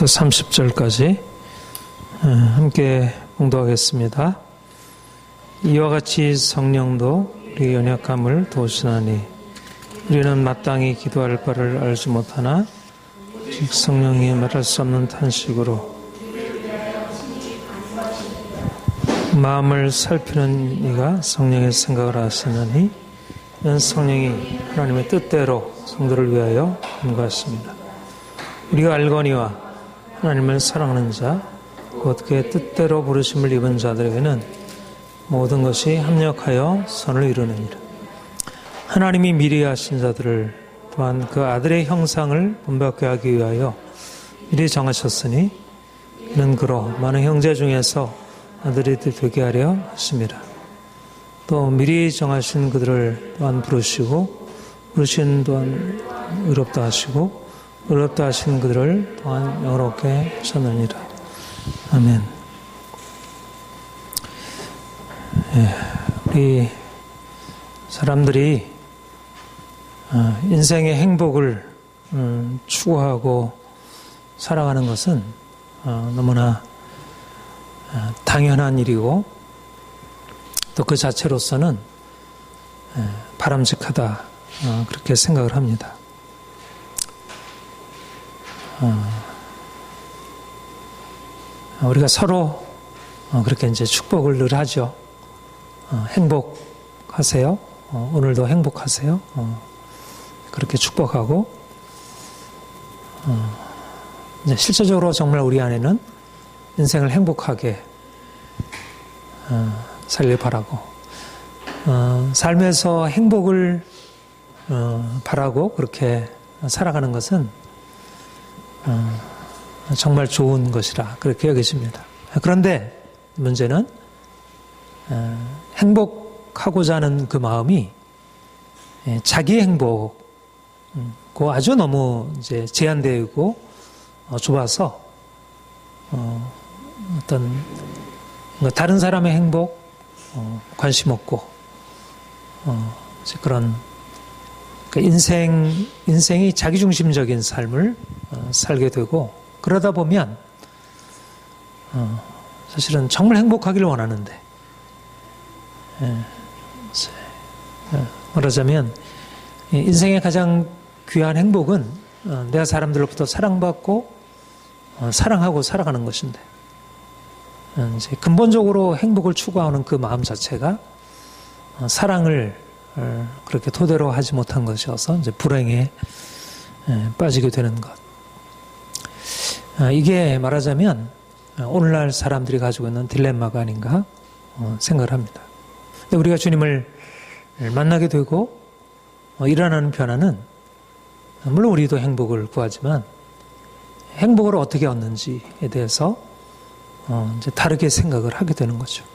30절까지 함께 봉독하겠습니다. 이와 같이 성령도 우리 연약함을 도우시나니 우리는 마땅히 기도할 바를 알지 못하나 즉 성령이 말할 수 없는 탄식으로 마음을 살피는 이가 성령의 생각을 하시느니 이는 성령이 하나님의 뜻대로 성도를 위하여 인도하십니다. 우리가 알거니와 하나님을 사랑하는 자 곧 그의 뜻대로 부르심을 입은 자들에게는 모든 것이 합력하여 선을 이루느니라. 하나님이 미리 하신 자들을 또한 그 아들의 형상을 본받게 하기 위하여 미리 정하셨으니 이는 그로 많은 형제 중에서 아들이 되게 하려 하심이라. 또 미리 정하신 그들을 또한 부르시고 부르신 또한 의롭다 하시고 의롭다 하신 그들을 또한 영화롭게 하셨느니라. 아멘. 우리 사람들이 인생의 행복을 추구하고 살아가는 것은 너무나 당연한 일이고 또 그 자체로서는 바람직하다 그렇게 생각을 합니다. 우리가 서로 그렇게 이제 축복을 늘 하죠. 행복하세요. 오늘도 행복하세요. 그렇게 축복하고 이제 실제적으로 정말 우리 안에는 인생을 행복하게 살길 바라고 삶에서 행복을 바라고 그렇게 살아가는 것은 정말 좋은 것이라 그렇게 여겨집니다. 그런데 문제는 행복하고자 하는 그 마음이 자기 행복, 그 아주 너무 이제 제한되고 좁아서 어떤 다른 사람의 행복 관심 없고 그런 인생이 자기중심적인 삶을 살게 되고 그러다 보면 사실은 정말 행복하기를 원하는데 말하자면 인생의 가장 귀한 행복은 내가 사람들로부터 사랑받고 사랑하고 살아가는 것인데 이제 근본적으로 행복을 추구하는 그 마음 자체가 사랑을 그렇게 토대로 하지 못한 것이어서 이제 불행에 빠지게 되는 것. 이게 말하자면 오늘날 사람들이 가지고 있는 딜레마가 아닌가 생각을 합니다. 근데 우리가 주님을 만나게 되고 일어나는 변화는 물론 우리도 행복을 구하지만 행복을 어떻게 얻는지에 대해서 이제 다르게 생각을 하게 되는 거죠.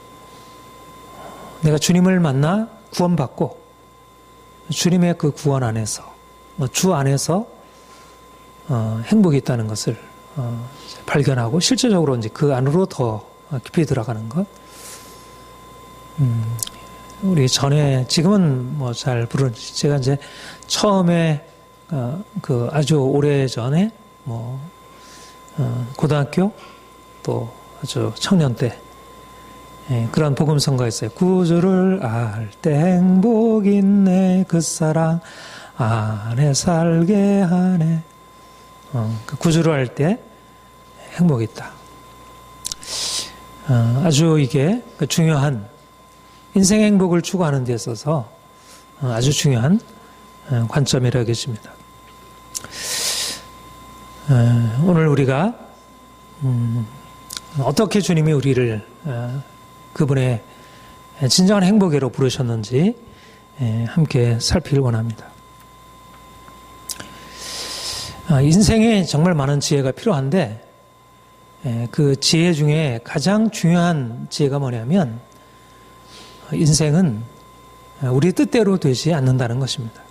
내가 주님을 만나 구원받고 주님의 그 구원 안에서 주 안에서 행복이 있다는 것을 발견하고 실제적으로 이제 그 안으로 더 깊이 들어가는 것. 우리 전에 지금은 뭐 잘 부르는지 제가 이제 처음에 그 아주 오래 전에 뭐 고등학교 또 아주 청년 때 그런 복음성가 있어요. 구주를 알 때 행복 있네 그 사랑 안에 살게 하네. 그 구주를 알 때 행복이 있다. 아주 이게 중요한 인생의 행복을 추구하는 데 있어서 아주 중요한 관점이라 여겨집니다. 오늘 우리가 어떻게 주님이 우리를 그분의 진정한 행복으로 부르셨는지 함께 살피길 원합니다. 인생에 정말 많은 지혜가 필요한데 그 지혜 중에 가장 중요한 지혜가 뭐냐면 인생은 우리 뜻대로 되지 않는다는 것입니다.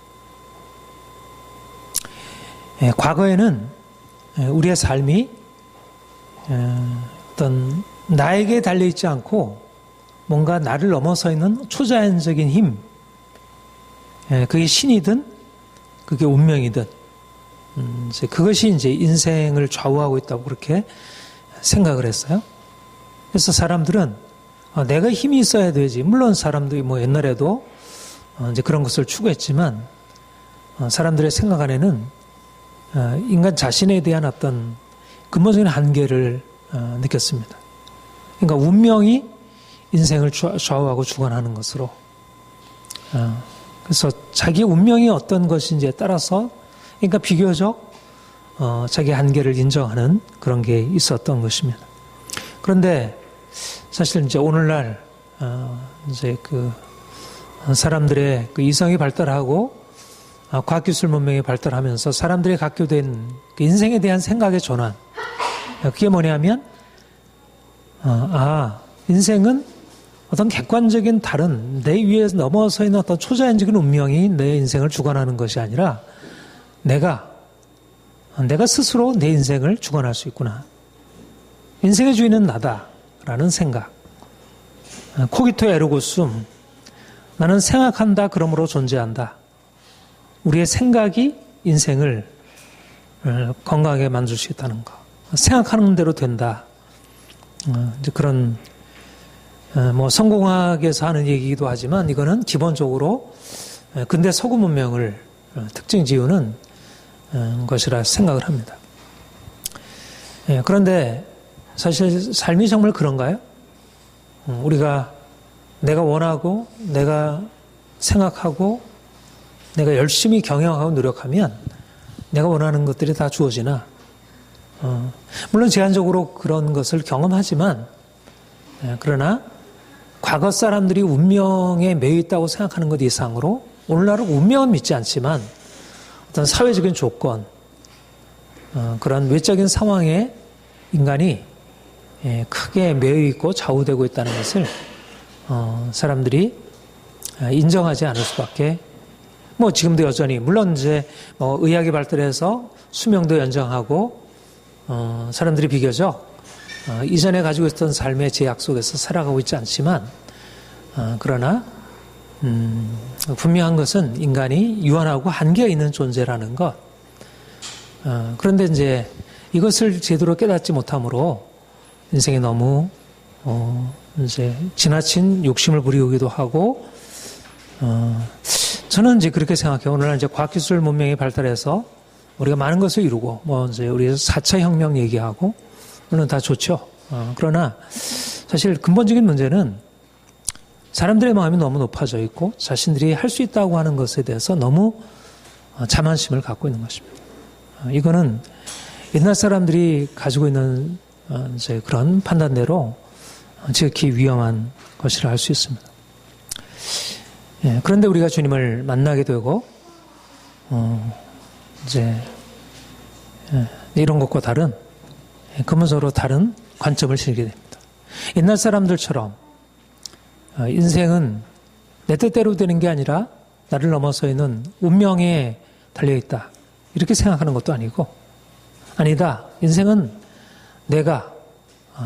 과거에는 우리의 삶이 어떤 나에게 달려있지 않고 뭔가 나를 넘어서 있는 초자연적인 힘, 그게 신이든 그게 운명이든 이제 그것이 이제 인생을 좌우하고 있다고 그렇게 생각을 했어요. 그래서 사람들은 내가 힘이 있어야 되지. 물론 사람들이 뭐 옛날에도 이제 그런 것을 추구했지만 사람들의 생각 안에는 인간 자신에 대한 어떤 근본적인 한계를 느꼈습니다. 그러니까 운명이 인생을 좌우하고 주관하는 것으로. 그래서 자기 운명이 어떤 것인지에 따라서 그러니까 비교적 자기 한계를 인정하는 그런 게 있었던 것입니다. 그런데 사실 이제 오늘날 이제 그 사람들의 그 이성이 발달하고 과학기술 문명이 발달하면서 사람들이 갖게 된 그 인생에 대한 생각의 전환. 그게 뭐냐면 인생은 어떤 객관적인 다른 내 위에 넘어서 있는 어떤 초자연적인 운명이 내 인생을 주관하는 것이 아니라 내가 스스로 내 인생을 주관할 수 있구나. 인생의 주인은 나다라는 생각. 코기토 에르고숨. 나는 생각한다. 그러므로 존재한다. 우리의 생각이 인생을 건강하게 만들 수 있다는 것. 생각하는 대로 된다. 이제 그런 뭐 성공학에서 하는 얘기이기도 하지만 이거는 기본적으로 근대 서구 문명을 특징 지우는 것이라 생각을 합니다. 그런데 사실 삶이 정말 그런가요? 우리가 내가 원하고 내가 생각하고 내가 열심히 경영하고 노력하면 내가 원하는 것들이 다 주어지나? 물론 제한적으로 그런 것을 경험하지만 그러나 과거 사람들이 운명에 매여 있다고 생각하는 것 이상으로 오늘날은 운명은 믿지 않지만 어떤 사회적인 조건, 그런 외적인 상황에 인간이 크게 매여 있고 좌우되고 있다는 것을 사람들이 인정하지 않을 수밖에. 뭐 지금도 여전히 물론 이제 의학이 발달해서 수명도 연장하고 사람들이 비교적 이전에 가지고 있었던 삶의 제약 속에서 살아가고 있지 않지만 그러나 분명한 것은 인간이 유한하고 한계가 있는 존재라는 것. 그런데 이제 이것을 제대로 깨닫지 못함으로 인생이 너무 이제 지나친 욕심을 부리기도 하고 저는 이제 그렇게 생각해요. 오늘날 이제 과학기술 문명이 발달해서 우리가 많은 것을 이루고 뭐 이제 우리 4차 혁명 얘기하고 물론 다 좋죠. 그러나 사실 근본적인 문제는 사람들의 마음이 너무 높아져 있고 자신들이 할 수 있다고 하는 것에 대해서 너무 자만심을 갖고 있는 것입니다. 이거는 옛날 사람들이 가지고 있는 이제 그런 판단대로 지극히 위험한 것이라 할 수 있습니다. 그런데 우리가 주님을 만나게 되고 이제 이런 것과 다른 근본적으로 다른 관점을 실게 됩니다. 옛날 사람들처럼 인생은 내 뜻대로 되는 게 아니라 나를 넘어서 있는 운명에 달려있다. 이렇게 생각하는 것도 아니고 아니다. 인생은 내가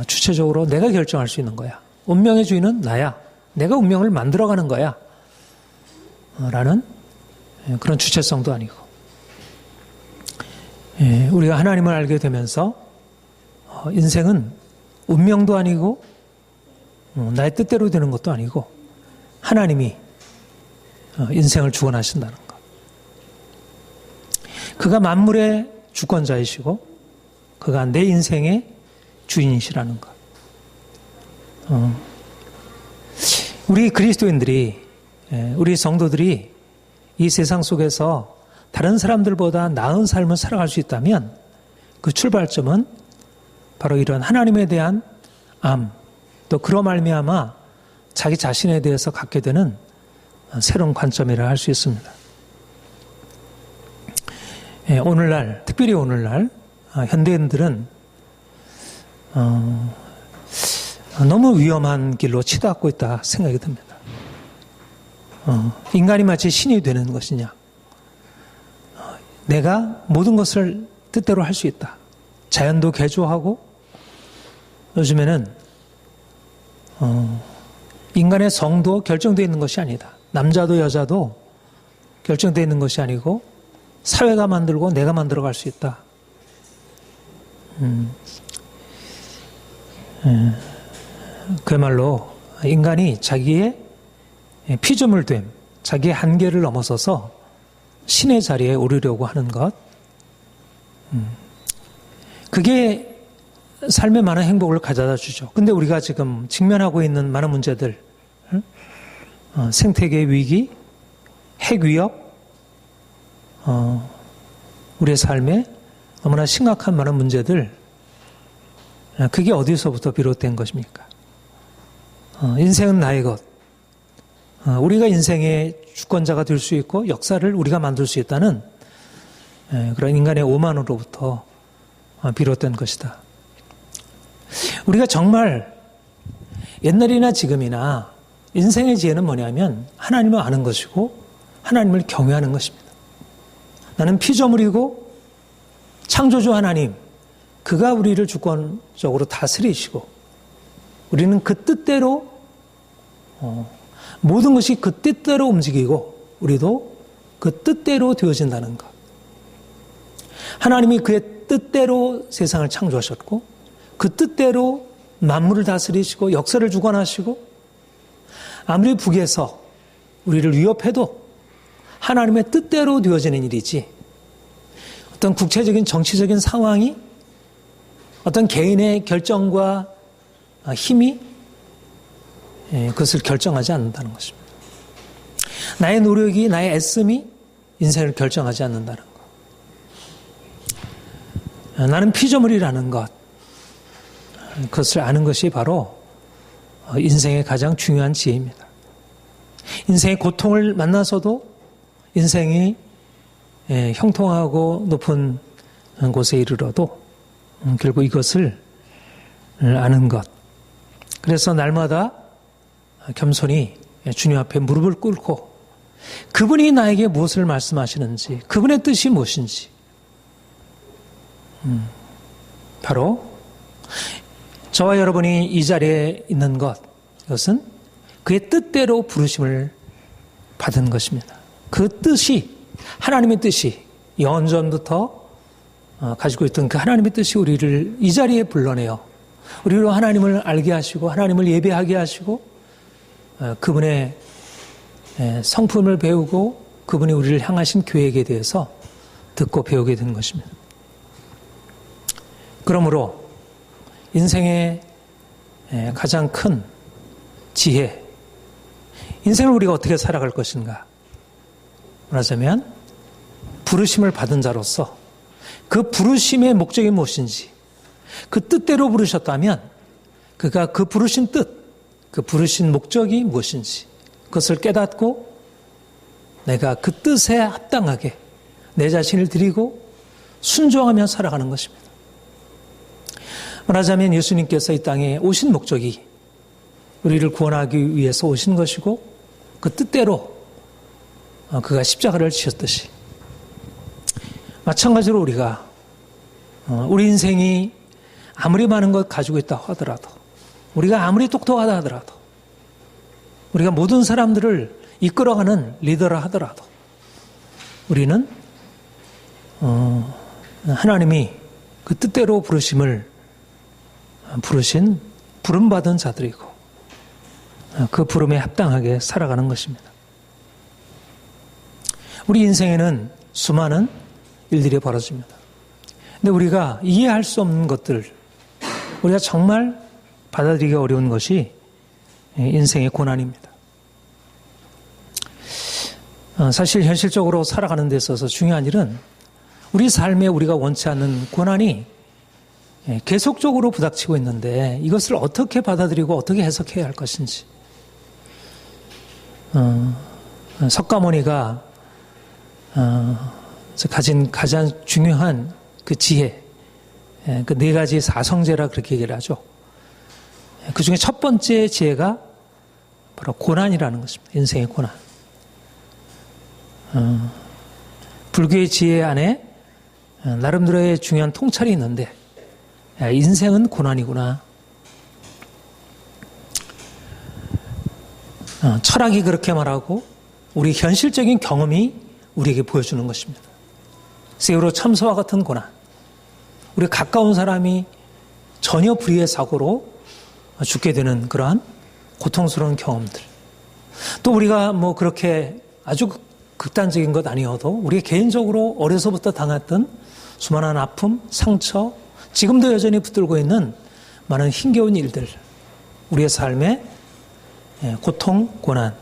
주체적으로 내가 결정할 수 있는 거야. 운명의 주인은 나야. 내가 운명을 만들어가는 거야. 라는 그런 주체성도 아니고 우리가 하나님을 알게 되면서 인생은 운명도 아니고 나의 뜻대로 되는 것도 아니고 하나님이 인생을 주관하신다는 것. 그가 만물의 주권자이시고 그가 내 인생의 주인이시라는 것. 우리 그리스도인들이 우리 성도들이 이 세상 속에서 다른 사람들보다 나은 삶을 살아갈 수 있다면 그 출발점은 바로 이런 하나님에 대한 암, 또 그로 말미암아 자기 자신에 대해서 갖게 되는 새로운 관점이라 할 수 있습니다. 오늘날, 특별히 오늘날 현대인들은 너무 위험한 길로 치닫고 있다 생각이 듭니다. 인간이 마치 신이 되는 것이냐. 내가 모든 것을 뜻대로 할 수 있다. 자연도 개조하고 요즘에는 인간의 성도 결정되어 있는 것이 아니다. 남자도 여자도 결정되어 있는 것이 아니고 사회가 만들고 내가 만들어갈 수 있다. 그야말로 인간이 자기의 피조물됨, 자기의 한계를 넘어서서 신의 자리에 오르려고 하는 것, 그게 삶의 많은 행복을 가져다 주죠. 근데 우리가 지금 직면하고 있는 많은 문제들, 생태계 위기, 핵 위협, 우리의 삶에 너무나 심각한 많은 문제들, 그게 어디서부터 비롯된 것입니까? 인생은 나의 것. 우리가 인생의 주권자가 될 수 있고 역사를 우리가 만들 수 있다는 그런 인간의 오만으로부터 비롯된 것이다. 우리가 정말 옛날이나 지금이나 인생의 지혜는 뭐냐면 하나님을 아는 것이고 하나님을 경외하는 것입니다. 나는 피조물이고 창조주 하나님, 그가 우리를 주권적으로 다스리시고 우리는 그 뜻대로 모든 것이 그 뜻대로 움직이고 우리도 그 뜻대로 되어진다는 것. 하나님이 그의 뜻대로 세상을 창조하셨고 그 뜻대로 만물을 다스리시고 역사를 주관하시고 아무리 북에서 우리를 위협해도 하나님의 뜻대로 되어지는 일이지 어떤 국제적인 정치적인 상황이 어떤 개인의 결정과 힘이 그것을 결정하지 않는다는 것입니다. 나의 노력이, 나의 애씀이 인생을 결정하지 않는다는 것. 나는 피조물이라는 것. 그것을 아는 것이 바로 인생의 가장 중요한 지혜입니다. 인생의 고통을 만나서도 인생이 형통하고 높은 곳에 이르러도 결국 이것을 아는 것. 그래서 날마다 겸손히 주님 앞에 무릎을 꿇고 그분이 나에게 무엇을 말씀하시는지, 그분의 뜻이 무엇인지 바로 저와 여러분이 이 자리에 있는 것, 이것은 그의 뜻대로 부르심을 받은 것입니다. 그 뜻이, 하나님의 뜻이 영원전부터 가지고 있던 그 하나님의 뜻이 우리를 이 자리에 불러내어 우리로 하나님을 알게 하시고 하나님을 예배하게 하시고 그분의 성품을 배우고 그분이 우리를 향하신 계획에 대해서 듣고 배우게 된 것입니다. 그러므로 인생의 가장 큰 지혜, 인생을 우리가 어떻게 살아갈 것인가 말하자면 부르심을 받은 자로서 그 부르심의 목적이 무엇인지, 그 뜻대로 부르셨다면 그가 그 부르신 뜻, 그 부르신 목적이 무엇인지 그것을 깨닫고 내가 그 뜻에 합당하게 내 자신을 드리고 순종하며 살아가는 것입니다. 말하자면 예수님께서 이 땅에 오신 목적이 우리를 구원하기 위해서 오신 것이고 그 뜻대로 그가 십자가를 지셨듯이 마찬가지로 우리가 우리 인생이 아무리 많은 것 가지고 있다고 하더라도 우리가 아무리 똑똑하다 하더라도 우리가 모든 사람들을 이끌어가는 리더라 하더라도 우리는 하나님이 그 뜻대로 부르신 부름받은 자들이고 그 부름에 합당하게 살아가는 것입니다. 우리 인생에는 수많은 일들이 벌어집니다. 근데 우리가 이해할 수 없는 것들, 우리가 정말 받아들이기 어려운 것이 인생의 고난입니다. 사실 현실적으로 살아가는 데 있어서 중요한 일은 우리 삶에 우리가 원치 않는 고난이 계속적으로 부닥치고 있는데 이것을 어떻게 받아들이고 어떻게 해석해야 할 것인지. 석가모니가 가진 가장 중요한 그 지혜, 그 네 가지 사성제라 그렇게 얘기를 하죠. 그 중에 첫 번째 지혜가 바로 고난이라는 것입니다. 인생의 고난. 불교의 지혜 안에 나름대로의 중요한 통찰이 있는데 인생은 고난이구나. 철학이 그렇게 말하고 우리 현실적인 경험이 우리에게 보여주는 것입니다. 세월호 참사와 같은 고난, 우리 가까운 사람이 전혀 불의의 사고로 죽게 되는 그러한 고통스러운 경험들, 또 우리가 뭐 그렇게 아주 극단적인 것 아니어도 우리 개인적으로 어려서부터 당했던 수많은 아픔, 상처, 지금도 여전히 붙들고 있는 많은 힘겨운 일들, 우리의 삶의 고통, 고난,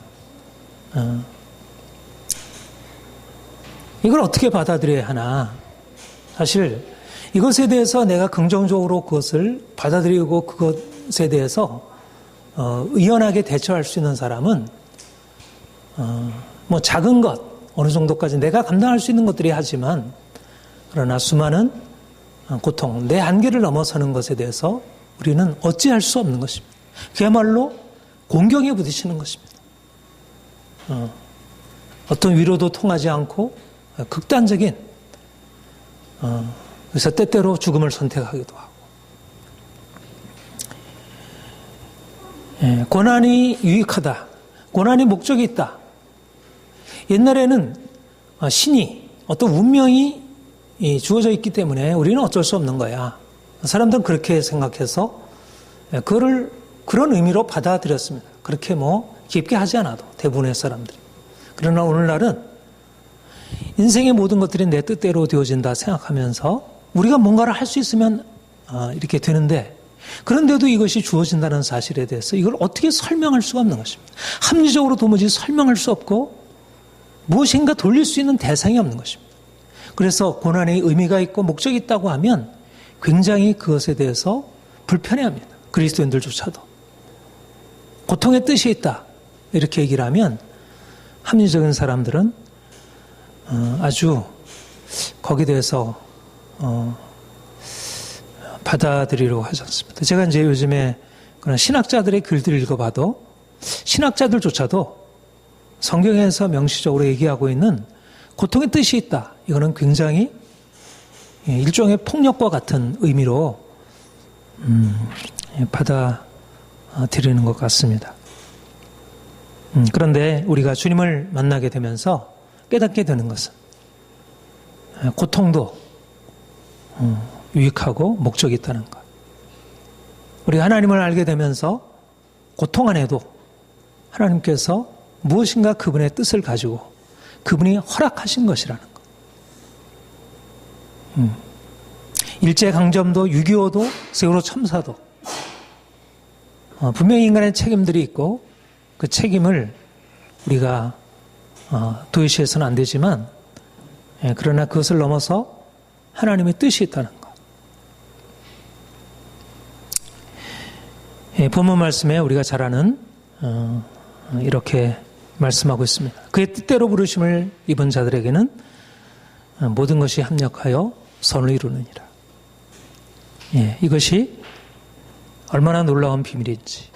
이걸 어떻게 받아들여야 하나. 사실 이것에 대해서 내가 긍정적으로 그것을 받아들이고 그것에 대해서 의연하게 대처할 수 있는 사람은 뭐 작은 것 어느 정도까지 내가 감당할 수 있는 것들이 하지만, 그러나 수많은 고통, 내 한계를 넘어서는 것에 대해서 우리는 어찌할 수 없는 것입니다. 그야말로 공경에 부딪히는 것입니다. 어떤 위로도 통하지 않고 극단적인, 그래서 때때로 죽음을 선택하기도 하고. 고난이 유익하다, 고난이 목적이 있다. 옛날에는 신이, 어떤 운명이 주어져 있기 때문에 우리는 어쩔 수 없는 거야. 사람들은 그렇게 생각해서 그거를 그런 의미로 받아들였습니다. 그렇게 뭐 깊게 하지 않아도 대부분의 사람들이. 그러나 오늘날은 인생의 모든 것들이 내 뜻대로 되어진다 생각하면서 우리가 뭔가를 할 수 있으면 이렇게 되는데, 그런데도 이것이 주어진다는 사실에 대해서 이걸 어떻게 설명할 수가 없는 것입니다. 합리적으로 도무지 설명할 수 없고 무엇인가 돌릴 수 있는 대상이 없는 것입니다. 그래서 고난의 의미가 있고 목적이 있다고 하면 굉장히 그것에 대해서 불편해합니다. 그리스도인들조차도. 고통의 뜻이 있다 이렇게 얘기를 하면 합리적인 사람들은 아주 거기에 대해서 받아들이려고 하지 않습니다. 제가 이제 요즘에 그런 신학자들의 글들을 읽어봐도 신학자들조차도 성경에서 명시적으로 얘기하고 있는 고통의 뜻이 있다, 이거는 굉장히 일종의 폭력과 같은 의미로 받아들이는 것 같습니다. 그런데 우리가 주님을 만나게 되면서 깨닫게 되는 것은 고통도 유익하고 목적이 있다는 것. 우리가 하나님을 알게 되면서 고통 안에도 하나님께서 무엇인가 그분의 뜻을 가지고 그분이 허락하신 것이라는 것. 일제강점도 6.25도 세월호 참사도 분명히 인간의 책임들이 있고 그 책임을 우리가 도외시해서는 안 되지만, 그러나 그것을 넘어서 하나님의 뜻이 있다는 것. 본문 말씀에 우리가 잘 아는 이렇게 말씀하고 있습니다. 그의 뜻대로 부르심을 입은 자들에게는 모든 것이 합력하여 선을 이루느니라. 이것이 얼마나 놀라운 비밀인지.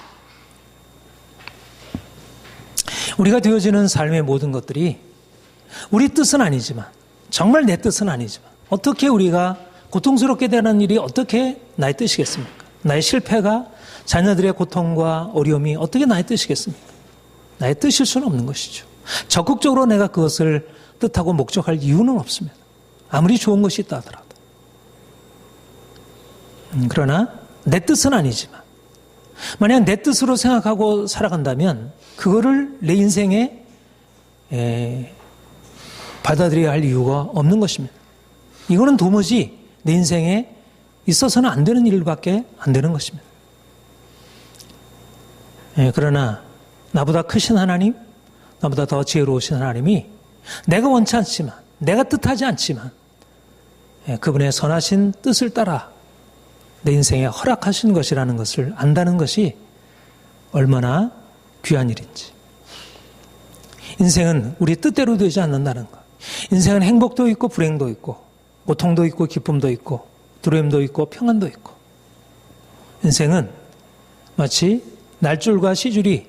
우리가 되어지는 삶의 모든 것들이 우리 뜻은 아니지만, 정말 내 뜻은 아니지만, 어떻게 우리가 고통스럽게 되는 일이 어떻게 나의 뜻이겠습니까? 나의 실패가, 자녀들의 고통과 어려움이 어떻게 나의 뜻이겠습니까? 나의 뜻일 수는 없는 것이죠. 적극적으로 내가 그것을 뜻하고 목적할 이유는 없습니다. 아무리 좋은 것이 있다 하더라도. 그러나 내 뜻은 아니지만, 만약 내 뜻으로 생각하고 살아간다면 그거를 내 인생에 받아들여야 할 이유가 없는 것입니다. 이거는 도무지 내 인생에 있어서는 안 되는 일밖에 안 되는 것입니다. 그러나 나보다 크신 하나님, 나보다 더 지혜로우신 하나님이 내가 원치 않지만, 내가 뜻하지 않지만 그분의 선하신 뜻을 따라 내 인생에 허락하신 것이라는 것을 안다는 것이 얼마나 귀한 일인지. 인생은 우리 뜻대로 되지 않는다는 것. 인생은 행복도 있고 불행도 있고 고통도 있고 기쁨도 있고 두려움도 있고 평안도 있고. 인생은 마치 날줄과 시줄이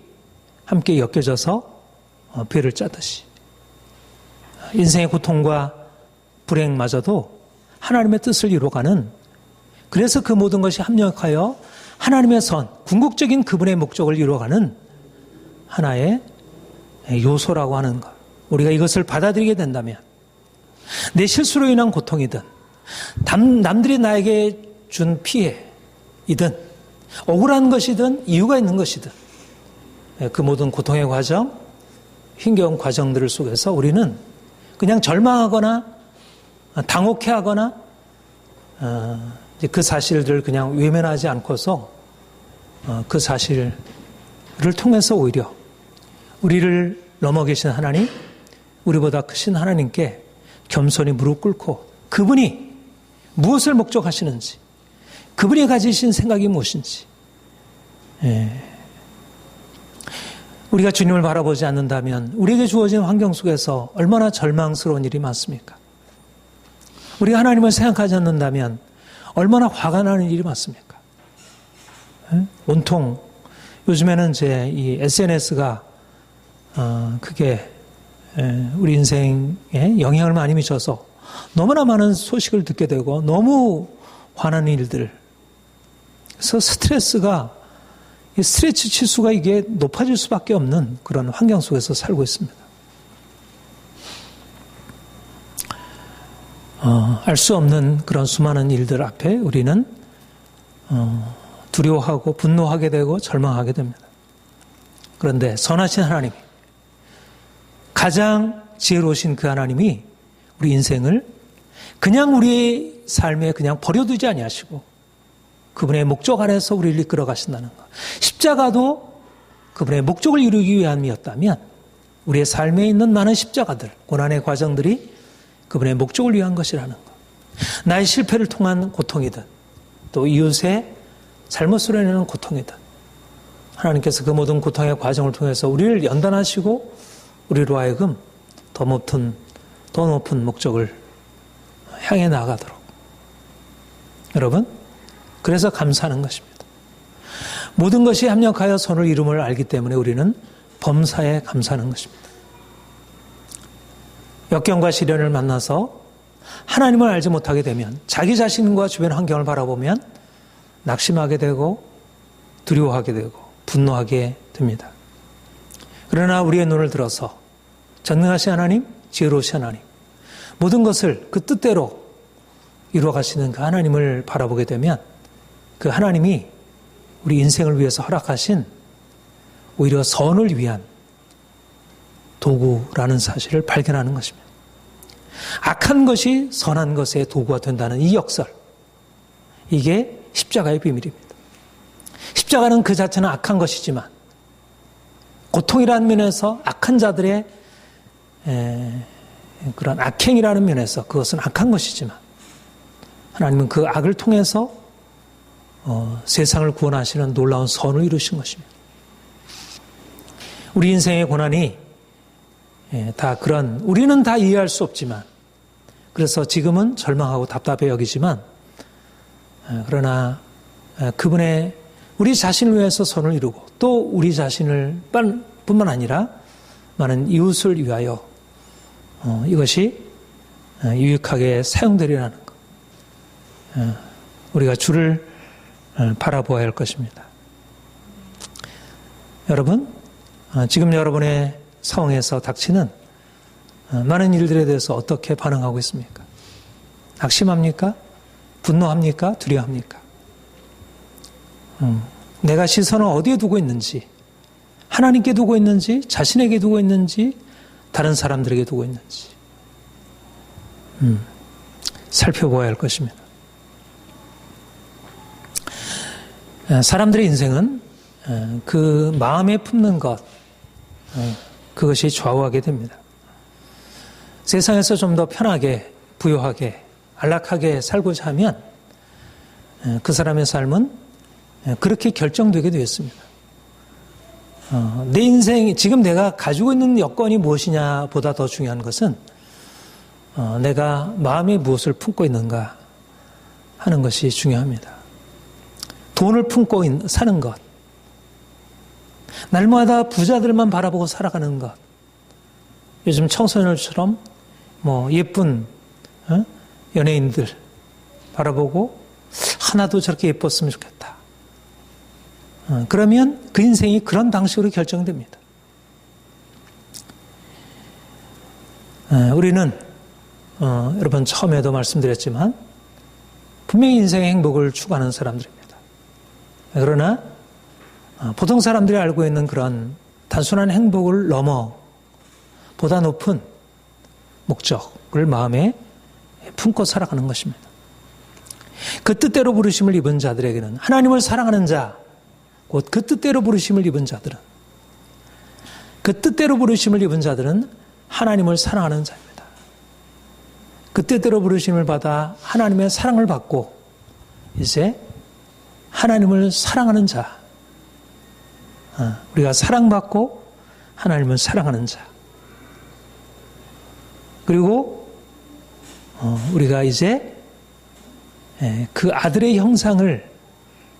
함께 엮여져서 배를 짜듯이 인생의 고통과 불행마저도 하나님의 뜻을 이루어가는, 그래서 그 모든 것이 합력하여 하나님의 선, 궁극적인 그분의 목적을 이루어가는 하나의 요소라고 하는 것. 우리가 이것을 받아들이게 된다면 내 실수로 인한 고통이든 남들이 나에게 준 피해이든 억울한 것이든 이유가 있는 것이든 그 모든 고통의 과정, 힘겨운 과정들 속에서 우리는 그냥 절망하거나 당혹해하거나 그 사실들을 그냥 외면하지 않고서 그 사실을 통해서 오히려 우리를 넘어 계신 하나님, 우리보다 크신 하나님께 겸손히 무릎 꿇고 그분이 무엇을 목적하시는지, 그분이 가지신 생각이 무엇인지, 우리가 주님을 바라보지 않는다면 우리에게 주어진 환경 속에서 얼마나 절망스러운 일이 많습니까? 우리가 하나님을 생각하지 않는다면 얼마나 화가 나는 일이 많습니까? 온통 요즘에는 이제 이 SNS가 그게 우리 인생에 영향을 많이 미쳐서 너무나 많은 소식을 듣게 되고 너무 화나는 일들, 그래서 스트레스 치수가 이게 높아질 수밖에 없는 그런 환경 속에서 살고 있습니다. 알 수 없는 그런 수많은 일들 앞에 우리는 두려워하고 분노하게 되고 절망하게 됩니다. 그런데 선하신 하나님이, 가장 지혜로우신 그 하나님이 우리 인생을 그냥 우리의 삶에 그냥 버려두지 아니하시고 그분의 목적 안에서 우리를 이끌어 가신다는 것. 십자가도 그분의 목적을 이루기 위함이었다면 우리의 삶에 있는 많은 십자가들, 고난의 과정들이 그분의 목적을 위한 것이라는 것. 나의 실패를 통한 고통이든 또 이웃의 잘못으로 인한 고통이든 하나님께서 그 모든 고통의 과정을 통해서 우리를 연단하시고 우리로 하여금 더 높은 목적을 향해 나아가도록. 여러분, 그래서 감사하는 것입니다. 모든 것이 합력하여 선을 이룸을 알기 때문에 우리는 범사에 감사하는 것입니다. 역경과 시련을 만나서 하나님을 알지 못하게 되면 자기 자신과 주변 환경을 바라보면 낙심하게 되고 두려워하게 되고 분노하게 됩니다. 그러나 우리의 눈을 들어서 전능하신 하나님, 지혜로우신 하나님, 모든 것을 그 뜻대로 이루어 가시는 그 하나님을 바라보게 되면 그 하나님이 우리 인생을 위해서 허락하신 오히려 선을 위한 도구라는 사실을 발견하는 것입니다. 악한 것이 선한 것의 도구가 된다는 이 역설, 이게 십자가의 비밀입니다. 십자가는 그 자체는 악한 것이지만 고통이라는 면에서 악한 자들의 그런 악행이라는 면에서 그것은 악한 것이지만 하나님은 그 악을 통해서 세상을 구원하시는 놀라운 선을 이루신 것입니다. 우리 인생의 고난이 다 그런, 우리는 다 이해할 수 없지만, 그래서 지금은 절망하고 답답해 여기지만, 그러나 그분의 우리 자신을 위해서 선을 이루고 또 우리 자신을 뿐만 아니라 많은 이웃을 위하여 이것이 유익하게 사용되리라는 것. 우리가 주를 바라보아야 할 것입니다. 여러분, 지금 여러분의 상황에서 닥치는 많은 일들에 대해서 어떻게 반응하고 있습니까? 낙심합니까? 분노합니까? 두려워합니까? 내가 시선을 어디에 두고 있는지, 하나님께 두고 있는지, 자신에게 두고 있는지, 다른 사람들에게 두고 있는지 살펴보아야 할 것입니다. 사람들의 인생은 그 마음에 품는 것, 그것이 좌우하게 됩니다. 세상에서 좀 더 편하게, 부유하게, 안락하게 살고자 하면 그 사람의 삶은 그렇게 결정되게 되었습니다. 내 인생, 지금 내가 가지고 있는 여건이 무엇이냐 보다 더 중요한 것은 내가 마음에 무엇을 품고 있는가 하는 것이 중요합니다. 돈을 품고 사는 것, 날마다 부자들만 바라보고 살아가는 것, 요즘 청소년들처럼 예쁜 연예인들 바라보고 하나도 저렇게 예뻤으면 좋겠다. 그러면 그 인생이 그런 방식으로 결정됩니다. 여러분 처음에도 말씀드렸지만 분명히 인생의 행복을 추구하는 사람들입니다. 그러나 보통 사람들이 알고 있는 그런 단순한 행복을 넘어 보다 높은 목적을 마음에 품고 살아가는 것입니다. 그 뜻대로 부르심을 입은 자들에게는, 하나님을 사랑하는 자, 곧 그 뜻대로 부르심을 입은 자들은, 그 뜻대로 부르심을 입은 자들은 하나님을 사랑하는 자입니다. 그 뜻대로 부르심을 받아 하나님의 사랑을 받고 이제 하나님을 사랑하는 자, 우리가 사랑받고 하나님을 사랑하는 자, 그리고 우리가 이제 그 아들의 형상을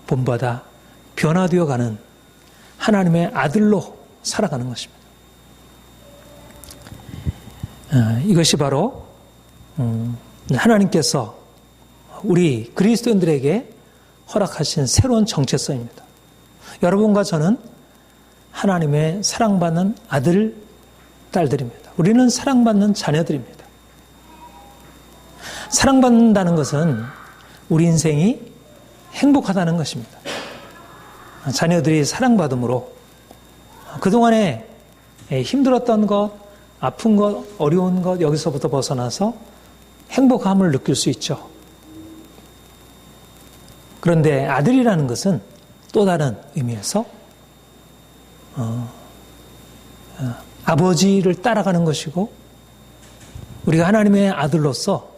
본받아 변화되어 가는 하나님의 아들로 살아가는 것입니다. 이것이 바로 하나님께서 우리 그리스도인들에게 허락하신 새로운 정체성입니다. 여러분과 저는 하나님의 사랑받는 아들, 딸들입니다. 우리는 사랑받는 자녀들입니다. 사랑받는다는 것은 우리 인생이 행복하다는 것입니다. 자녀들이 사랑받음으로 그동안에 힘들었던 것, 아픈 것, 어려운 것 여기서부터 벗어나서 행복함을 느낄 수 있죠. 그런데 아들이라는 것은 또 다른 의미에서 아버지를 따라가는 것이고, 우리가 하나님의 아들로서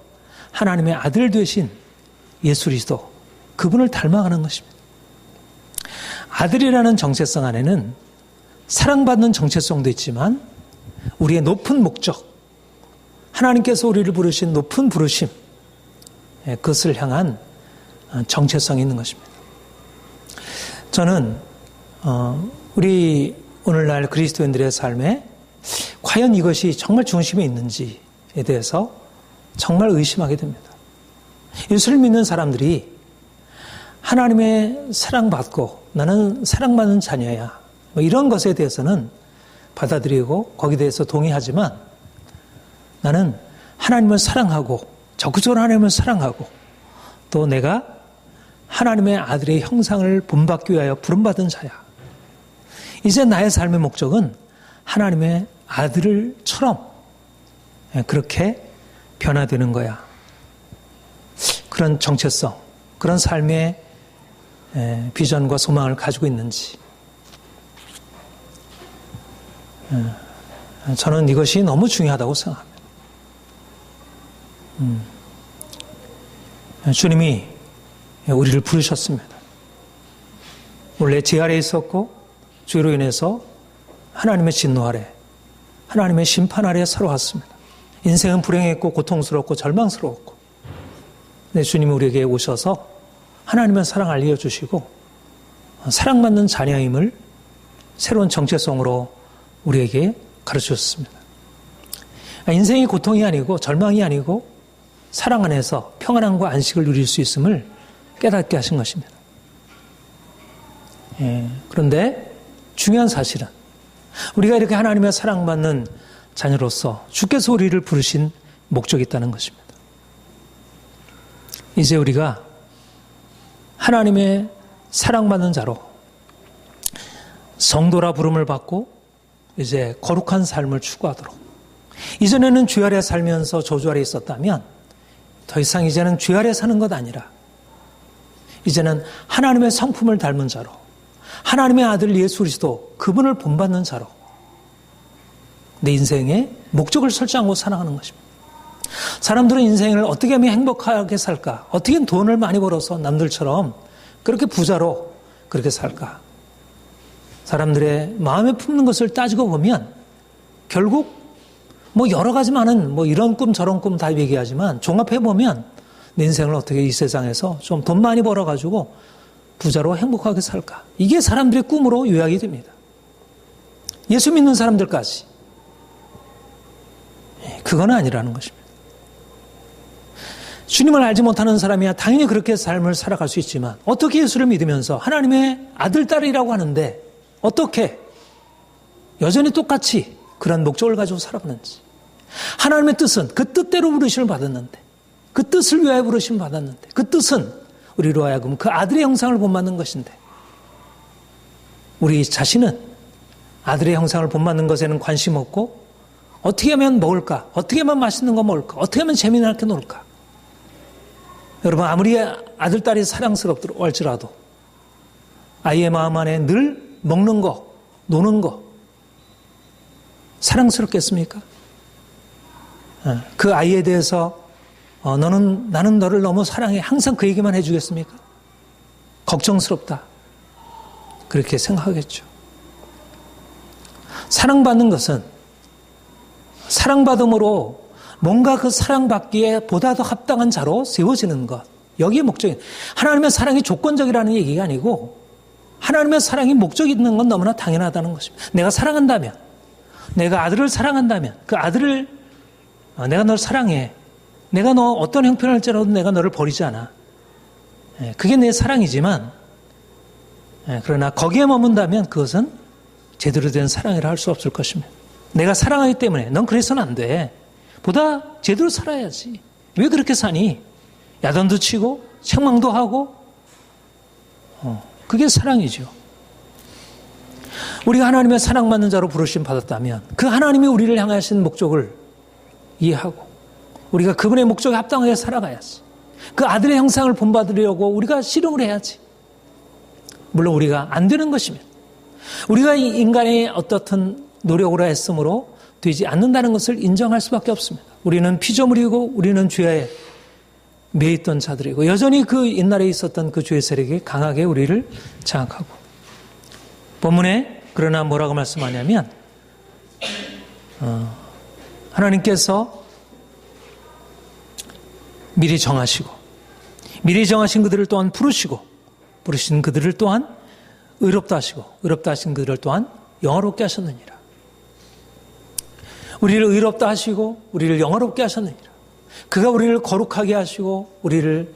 하나님의 아들 되신 예수 그리스도, 그분을 닮아가는 것입니다. 아들이라는 정체성 안에는 사랑받는 정체성도 있지만 우리의 높은 목적, 하나님께서 우리를 부르신 높은 부르심, 그것을 향한 정체성이 있는 것입니다. 저는 우리 오늘날 그리스도인들의 삶에 과연 이것이 정말 중심에 있는지에 대해서 정말 의심하게 됩니다. 예수를 믿는 사람들이 하나님의 사랑받고 나는 사랑받는 자녀야, 이런 것에 대해서는 받아들이고 거기에 대해서 동의하지만, 나는 하나님을 사랑하고 적극적으로 하나님을 사랑하고 또 내가 하나님의 아들의 형상을 본받기 위하여 부름받은 자야. 이제 나의 삶의 목적은 하나님의 아들처럼 그렇게 변화되는 거야. 그런 정체성, 그런 삶의 비전과 소망을 가지고 있는지, 저는 이것이 너무 중요하다고 생각합니다. 주님이 우리를 부르셨습니다. 원래 제 아래에 있었고 죄로 인해서 하나님의 진노 아래, 하나님의 심판 아래 살아왔습니다. 인생은 불행했고 고통스럽고 절망스러웠고, 근데 주님이 우리에게 오셔서 하나님의 사랑 알려주시고 사랑받는 자녀임을 새로운 정체성으로 우리에게 가르치셨습니다. 인생이 고통이 아니고 절망이 아니고 사랑 안에서 평안함과 안식을 누릴 수 있음을 깨닫게 하신 것입니다. 그런데 중요한 사실은 우리가 이렇게 하나님의 사랑받는 자녀로서 주께서 우리를 부르신 목적이 있다는 것입니다. 이제 우리가 하나님의 사랑받는 자로 성도라 부름을 받고 이제 거룩한 삶을 추구하도록, 이전에는 죄 아래 살면서 저주 아래 있었다면 더 이상 이제는 죄 아래 사는 것 아니라 이제는 하나님의 성품을 닮은 자로, 하나님의 아들 예수 그리스도 그분을 본받는 자로 내 인생에 목적을 설정하고 살아가는 것입니다. 사람들은 인생을 어떻게 하면 행복하게 살까? 어떻게 돈을 많이 벌어서 남들처럼 그렇게 부자로 그렇게 살까? 사람들의 마음에 품는 것을 따지고 보면 결국 여러 가지 많은 이런 꿈 저런 꿈 다 얘기하지만 종합해 보면 내 인생을 어떻게 이 세상에서 좀 돈 많이 벌어가지고 부자로 행복하게 살까? 이게 사람들의 꿈으로 요약이 됩니다. 예수 믿는 사람들까지. 그건 아니라는 것입니다. 주님을 알지 못하는 사람이야 당연히 그렇게 삶을 살아갈 수 있지만, 어떻게 예수를 믿으면서 하나님의 아들, 딸이라고 하는데 어떻게 여전히 똑같이 그런 목적을 가지고 살아가는지, 하나님의 뜻은 그 뜻대로 부르심을 받았는데, 그 뜻을 위하여 부르심을 받았는데, 그 뜻은 우리로 하여금 그 아들의 형상을 본받는 것인데, 우리 자신은 아들의 형상을 본받는 것에는 관심 없고, 어떻게 하면 먹을까? 어떻게 하면 맛있는 거 먹을까? 어떻게 하면 재미나게 놀까? 여러분, 아무리 아들, 딸이 사랑스럽도록 할지라도 아이의 마음 안에 늘 먹는 거, 노는 거 사랑스럽겠습니까? 그 아이에 대해서 나는 너를 너무 사랑해. 항상 그 얘기만 해주겠습니까? 걱정스럽다. 그렇게 생각하겠죠. 사랑받는 것은 사랑받음으로 뭔가 그 사랑받기에 보다 더 합당한 자로 세워지는 것. 여기에 목적이, 하나님의 사랑이 조건적이라는 얘기가 아니고 하나님의 사랑이 목적이 있는 건 너무나 당연하다는 것입니다. 내가 사랑한다면, 내가 아들을 사랑한다면 그 아들을 내가 널 사랑해. 내가 너 어떤 형편일지라도 내가 너를 버리지 않아. 그게 내 사랑이지만, 그러나 거기에 머문다면 그것은 제대로 된 사랑이라 할 수 없을 것입니다. 내가 사랑하기 때문에 넌 그래서는 안 돼. 보다 제대로 살아야지. 왜 그렇게 사니? 야단도 치고 책망도 하고, 그게 사랑이죠. 우리가 하나님의 사랑받는 자로 부르심 받았다면 그 하나님이 우리를 향하신 목적을 이해하고 우리가 그분의 목적에 합당하게 살아가야지. 그 아들의 형상을 본받으려고 우리가 씨름을 해야지. 물론 우리가 안 되는 것입니다. 우리가 이 인간의 어떻든 노력으로 했으므로 되지 않는다는 것을 인정할 수밖에 없습니다. 우리는 피조물이고 우리는 죄에 매있던 자들이고 여전히 그 옛날에 있었던 그 죄의 세력이 강하게 우리를 장악하고, 본문에 그러나 뭐라고 말씀하냐면 하나님께서 미리 정하신 그들을 또한 부르신 그들을 또한 의롭다 하신 그들을 또한 영화롭게 하셨느니라. 우리를 의롭다 하시고 우리를 영화롭게 하셨느니라. 그가 우리를 거룩하게 하시고 우리를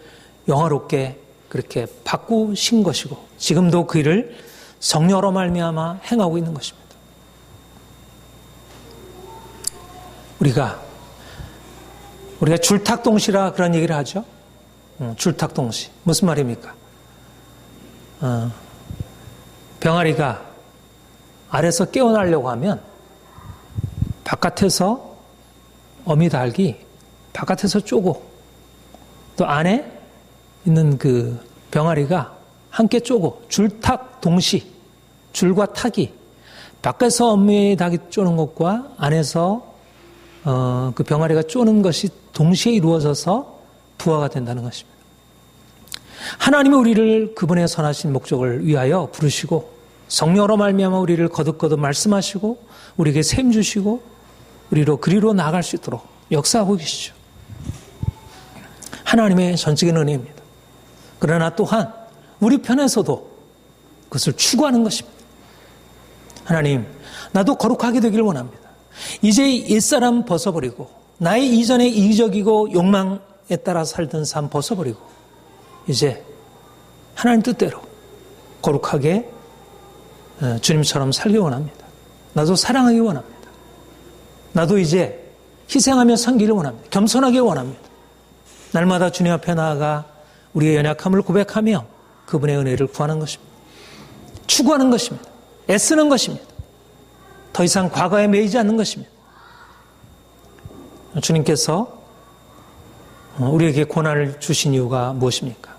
영화롭게 그렇게 바꾸신 것이고 지금도 그 일을 성령으로 말미암아 행하고 있는 것입니다. 우리가 줄탁동시라 그런 얘기를 하죠. 줄탁동시. 무슨 말입니까? 병아리가 알에서 깨어나려고 하면 바깥에서 어미 닭이 바깥에서 쪼고 또 안에 있는 그 병아리가 함께 쪼고, 줄탁동시, 줄과 탁이 밖에서 어미 닭이 쪼는 것과 안에서 그 병아리가 쪼는 것이 동시에 이루어져서 부화가 된다는 것입니다. 하나님이 우리를 그분의 선하신 목적을 위하여 부르시고 성령으로 말미암아 우리를 거듭거듭 말씀하시고 우리에게 셈 주시고 우리로 그리로 나아갈 수 있도록 역사하고 계시죠. 하나님의 전적인 은혜입니다. 그러나 또한 우리 편에서도 그것을 추구하는 것입니다. 하나님, 나도 거룩하게 되길 원합니다. 이제 옛사람 벗어버리고 나의 이전의 이기적이고 욕망에 따라 살던 삶 벗어버리고 이제 하나님 뜻대로 거룩하게 주님처럼 살기 원합니다. 나도 사랑하기 원합니다. 나도 이제 희생하며 섬기를 원합니다. 겸손하게 원합니다. 날마다 주님 앞에 나아가 우리의 연약함을 고백하며 그분의 은혜를 구하는 것입니다. 추구하는 것입니다. 애쓰는 것입니다. 더 이상 과거에 매이지 않는 것입니다. 주님께서 우리에게 고난을 주신 이유가 무엇입니까?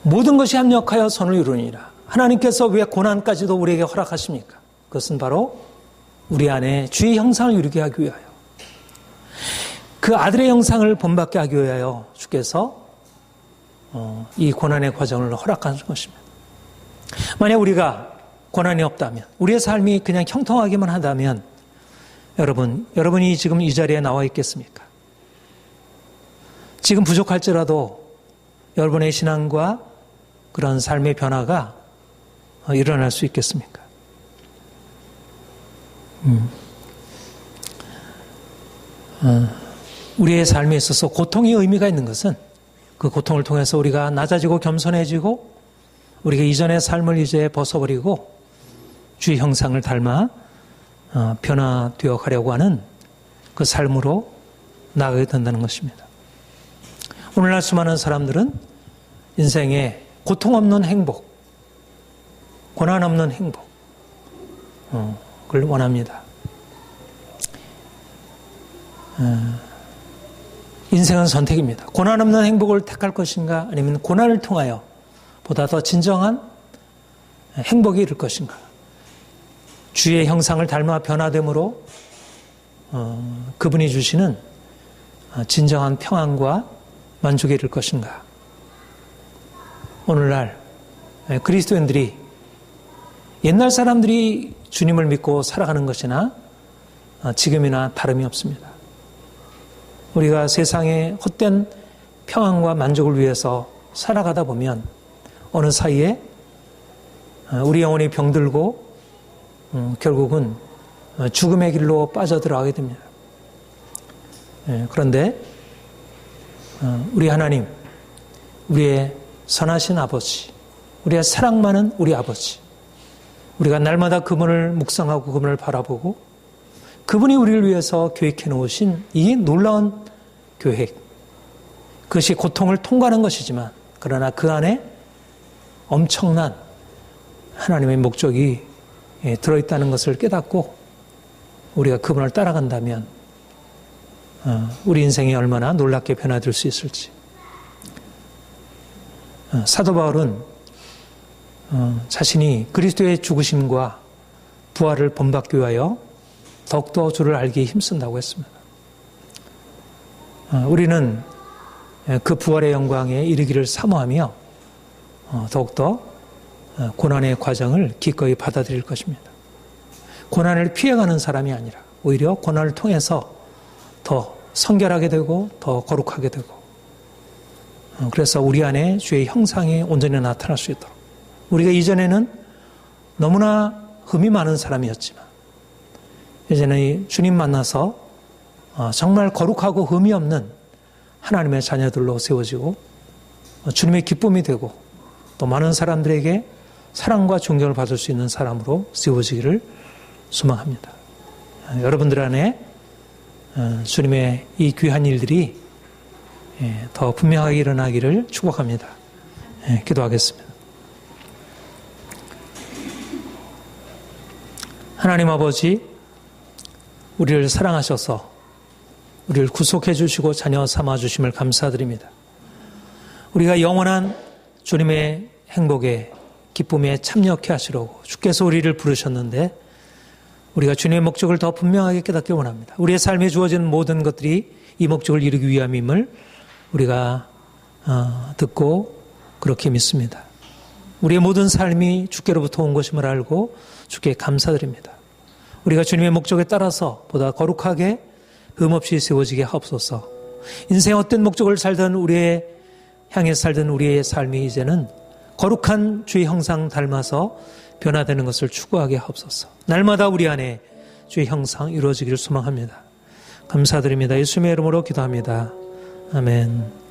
모든 것이 합력하여 선을 이루니라. 하나님께서 왜 고난까지도 우리에게 허락하십니까? 그것은 바로 우리 안에 주의 형상을 이루게 하기 위하여, 그 아들의 형상을 본받게 하기 위하여 주께서 이 고난의 과정을 허락하는 것입니다. 만약 우리가 고난이 없다면, 우리의 삶이 그냥 형통하기만 하다면 여러분이 지금 이 자리에 나와 있겠습니까? 지금 부족할지라도 여러분의 신앙과 그런 삶의 변화가 일어날 수 있겠습니까? 우리의 삶에 있어서 고통이 의미가 있는 것은 그 고통을 통해서 우리가 낮아지고 겸손해지고 우리가 이전의 삶을 이제 벗어버리고 주의 형상을 닮아 변화되어 가려고 하는 그 삶으로 나아가게 된다는 것입니다. 오늘날 수많은 사람들은 인생에 고통 없는 행복, 고난 없는 행복, 그걸 원합니다. 인생은 선택입니다. 고난 없는 행복을 택할 것인가, 아니면 고난을 통하여 보다 더 진정한 행복이 이룰 것인가. 주의 형상을 닮아 변화됨으로 그분이 주시는 진정한 평안과 만족에 이를 것인가. 오늘날 그리스도인들이 옛날 사람들이 주님을 믿고 살아가는 것이나 지금이나 다름이 없습니다. 우리가 세상의 헛된 평안과 만족을 위해서 살아가다 보면 어느 사이에 우리 영혼이 병들고 결국은 죽음의 길로 빠져들어가게 됩니다. 그런데 우리 하나님, 우리의 선하신 아버지, 우리의 사랑 많은 우리 아버지, 우리가 날마다 그분을 묵상하고 그분을 바라보고 그분이 우리를 위해서 계획해 놓으신 이 놀라운 계획, 그것이 고통을 통과하는 것이지만 그러나 그 안에 엄청난 하나님의 목적이 들어있다는 것을 깨닫고 우리가 그분을 따라간다면 우리 인생이 얼마나 놀랍게 변화될 수 있을지. 사도 바울은 자신이 그리스도의 죽으심과 부활을 본받기 위하여 더욱더 주를 알기에 힘쓴다고 했습니다. 우리는 그 부활의 영광에 이르기를 사모하며 더욱더 고난의 과정을 기꺼이 받아들일 것입니다. 고난을 피해가는 사람이 아니라 오히려 고난을 통해서 더 성결하게 되고 더 거룩하게 되고, 그래서 우리 안에 주의 형상이 온전히 나타날 수 있도록. 우리가 이전에는 너무나 흠이 많은 사람이었지만 이제는 주님 만나서 정말 거룩하고 흠이 없는 하나님의 자녀들로 세워지고 주님의 기쁨이 되고 또 많은 사람들에게 사랑과 존경을 받을 수 있는 사람으로 세워지기를 소망합니다. 여러분들 안에 주님의 이 귀한 일들이 더 분명하게 일어나기를 축복합니다. 기도하겠습니다. 하나님 아버지, 우리를 사랑하셔서 우리를 구속해 주시고 자녀 삼아 주심을 감사드립니다. 우리가 영원한 주님의 행복에 기쁨에 참여케 하시려고 주께서 우리를 부르셨는데 우리가 주님의 목적을 더 분명하게 깨닫길 원합니다. 우리의 삶에 주어지는 모든 것들이 이 목적을 이루기 위함임을 우리가 듣고 그렇게 믿습니다. 우리의 모든 삶이 주께로부터 온 것임을 알고 주께 감사드립니다. 우리가 주님의 목적에 따라서 보다 거룩하게 흠없이 세워지게 하옵소서. 인생의 어떤 목적을 살던 향해 살던 우리의 삶이 이제는 거룩한 주의 형상 닮아서 변화되는 것을 추구하게 하옵소서. 날마다 우리 안에 주의 형상 이루어지기를 소망합니다. 감사드립니다. 예수님의 이름으로 기도합니다. 아멘.